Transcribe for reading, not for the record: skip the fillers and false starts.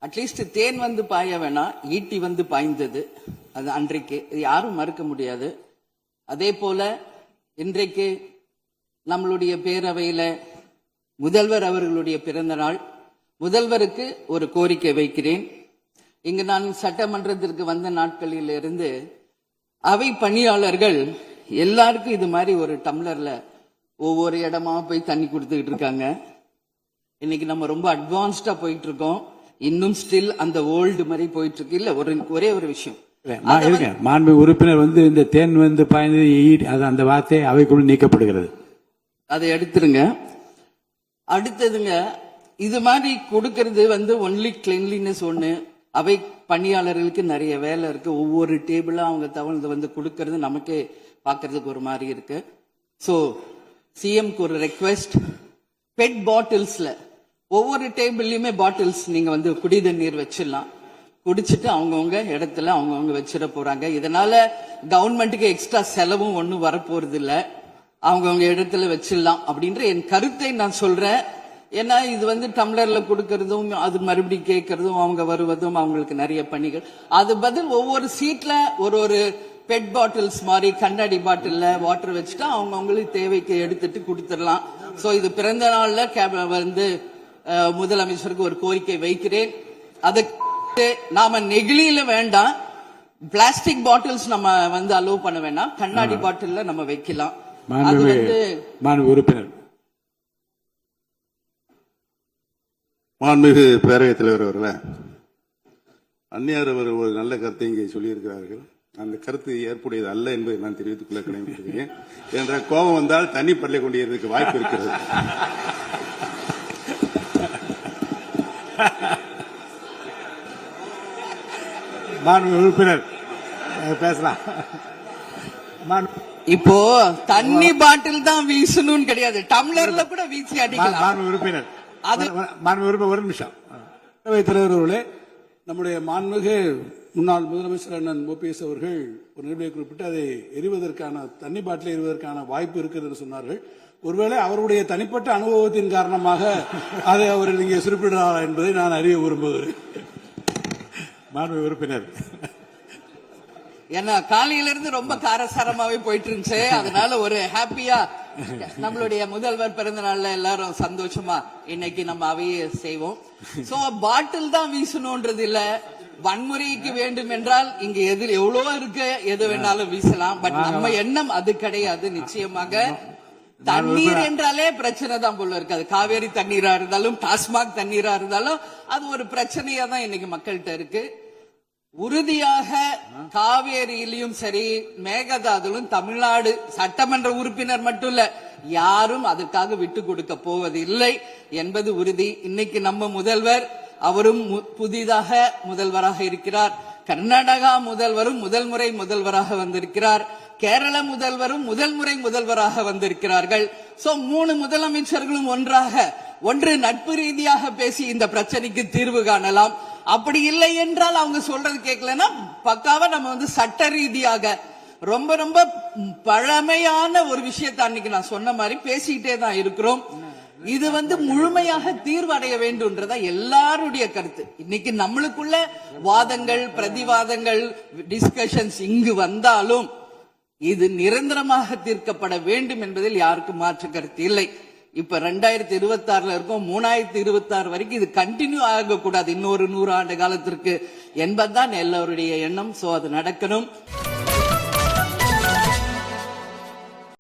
At least தேன் வந்து பாய வேணாம், ஈட்டி வந்து பாய்ந்தது. அது அன்றைக்கு யாரும் மறுக்க முடியாது. அதே போல இன்றைக்கு நம்மளுடைய பேரவையில முதல்வர் அவர்களுடைய பிறந்த நாள். முதல்வருக்கு ஒரு கோரிக்கை வைக்கிறேன். இங்கு நான் சட்டமன்றத்திற்கு வந்த நாட்களில் இருந்து அவை பணியாளர்கள் எல்லாருக்கும் இது மாதிரி ஒரு டம்ளர்ல ஒவ்வொரு இடமா போய் தண்ணி கொடுத்துக்கிட்டு இருக்காங்க. இன்னைக்கு நம்ம ரொம்ப அட்வான்ஸ்டா போயிட்டு இருக்கோம். இன்னும் ஸ்டில் அந்த ஓல்டு மாதிரி போயிட்டு இருக்கு. இல்ல ஒரே ஒரு விஷயம், மாண்பு உறுப்பினர் இந்த தேன் பாய்ந்தது அந்த வார்த்தை அவைக்குள் நீக்கப்படுகிறது. அதை எடுத்துருங்க. அடுத்ததுங்க, இது மாதிரி கொடுக்கறது ஒன்லி கிளீன்லினஸ் ஒண்ணு. அவை பணியாளர்களுக்கு நிறைய வேலை இருக்கு. ஒவ்வொரு டேபிளா அவங்க தவழ்ந்து கொடுக்கறது நமக்கே பாக்குறதுக்கு ஒரு மாதிரி இருக்கு. சோ சிஎம்க்கு ஒரு ரெக்வெஸ்ட், பெட் பாட்டில்ஸ்ல ஒவ்வொரு டேபிள்லயுமே பாட்டில்ஸ் நீங்க குடி தண்ணீர் வச்சிடலாம். குடிச்சிட்டு அவங்கவுங்க இடத்துல அவங்கவுங்க வச்சிட போறாங்க. இதனால கவர்மெண்ட்டுக்கு எக்ஸ்ட்ரா செலவும் ஒன்னும் வரப்போறது இல்ல. அவங்கவுங்க இடத்துல வச்சிடலாம் அப்படின்ற என் கருத்தை நான் சொல்றேன். ஏன்னா இது டம்ளர்ல கொடுக்கறதும் அது மறுபடியும் கேட்கறதும் அவங்க வருவதும் அவங்களுக்கு நிறைய பணிகள். அது பதில் ஒவ்வொரு சீட்ல ஒரு பெட் பாட்டில்ஸ் மாதிரி கண்ணாடி பாட்டில்ல வாட்டர் வச்சுட்டா அவங்களுக்கு தேவைக்கு எடுத்துட்டு கொடுத்துடலாம். சோ இது பிறந்த நாள்ல முதலமைச்சருக்கு ஒரு கோரிக்கை வைக்கிறேன். அதுக்கு நாம நெகிழியில வேண்டாம், பிளாஸ்டிக் பாட்டில்ஸ் நம்ம அலோவ் பண்ண வேண்டாம், கண்ணாடி பாட்டில்ல நம்ம வைக்கலாம். உறுப்பினர் மாண்புமிகு பேரவைத் தலைவர் அவர்களே, அந்நியார் அவர் ஒரு நல்ல கருத்தை இங்கே சொல்லியிருக்கிறார்கள். அந்த கருத்து ஏற்புடையது அல்ல என்பதை நான் தெரிவித்துக் கொள்ள கடமைப்பட்டிருக்கிறேன். என்ற கோபம் வந்தால் தண்ணி பல்லை கொண்டிருக்க வாய்ப்பு இருக்கிறது. உறுப்பினர் பேசலாம். இப்போ தண்ணி பாட்டில் தான் வீசணும் கிடையாது, டம்ளர்ல கூட வீசி அடிக்கலாம். உறுப்பினர் ஒரு நிமிஷம். தலைவர் அவர்களே, நம்முடைய மாண்புமிகு முன்னாள் முதலமைச்சர் அண்ணன் ஓபிஎஸ் அவர்கள் ஒரு நிலையை குறிப்பிட்டு அதை எரிவதற்கான தண்ணி பாட்டிலை எரிவதற்கான வாய்ப்பு இருக்கிறது என்று சொன்னார்கள். ஒருவேளை அவருடைய தனிப்பட்ட அனுபவத்தின் காரணமாக அதை அவர்கள் இங்கே குறிப்பிடுறார் என்பதை நான் அறிய விரும்புகிறேன். மாண்புமிகு உறுப்பினர், ஏன்னா காலையில இருந்து ரொம்ப காரசாரமாவே போயிட்டு இருந்துச்சு. அதனால ஒரு ஹாப்பியா நம்மளுடைய முதல்வர் பிறந்த நாள்ல எல்லாரும் சந்தோஷமா இன்னைக்கு நம்ம அவையே செய்வோம். சோ பாட்டில் தான் வீசணும்ன்றது இல்ல. வன்முறைக்கு வேண்டும் என்றால் இங்க எவ்வளவோ இருக்கு, எது வேணாலும் வீசலாம். பட் நம்ம எண்ணம் அது கிடையாது. நிச்சயமாக தண்ணீர் என்றாலே பிரச்சனை தான் போல இருக்கு. அது காவேரி தண்ணீரா இருந்தாலும் டாஸ்மாக் தண்ணீரா இருந்தாலும் அது ஒரு பிரச்சனையா தான் இன்னைக்கு மக்கள்கிட்ட இருக்கு. உறுதியாக காவேரியிலும் சரி மேகதாதுலும் தமிழ்நாடு சட்டமன்ற உறுப்பினர் மட்டும் இல்ல, யாரும் அதற்காக விட்டு கொடுக்க போவதில்லை என்பது உறுதி. இன்னைக்கு நம்ம முதல்வர் அவரும் புதிதாக முதல்வராக இருக்கிறார். கர்நாடகா முதல்வரும் முதல் முறை முதல்வராக வந்திருக்கிறார். கேரள முதல்வரும் முதல் முறை முதல்வராக வந்திருக்கிறார்கள். சோ 3 முதலமைச்சர்களும் ஒன்று நட்பு ரீதியாக பேசி இந்த பிரச்சனைக்கு தீர்வு காணலாம். அப்படி இல்லை என்றால் அவங்க சொல்றது கேட்கலன்னா பக்காவா நம்ம சட்ட ரீதியாக ரொம்ப ரொம்ப பழமையான ஒரு விஷயத்தை அன்னைக்கு நான் சொன்ன மாதிரி பேசிக்கிட்டே தான் இருக்கிறோம். இது முழுமையாக தீர்வடைய வேண்டும்ன்றதா எல்லாருடைய கருத்து. இன்னைக்கு நம்மளுக்குள்ள வாதங்கள் பிரதிவாதங்கள் டிஸ்கஷன்ஸ் இங்கு வந்தாலும் இது நிரந்தரமாக தீர்க்கப்பட வேண்டும் என்பதில் யாருக்கும் மாற்று கருத்து இல்லை. இப்ப 2026 இருக்கும், 3026 வரைக்கும் இது கண்டினியூ ஆகக்கூடாது, இன்னொரு 100 ஆண்டு காலத்திற்கு என்பதுதான் எல்லாருடைய எண்ணம். சோ அது நடக்கணும்.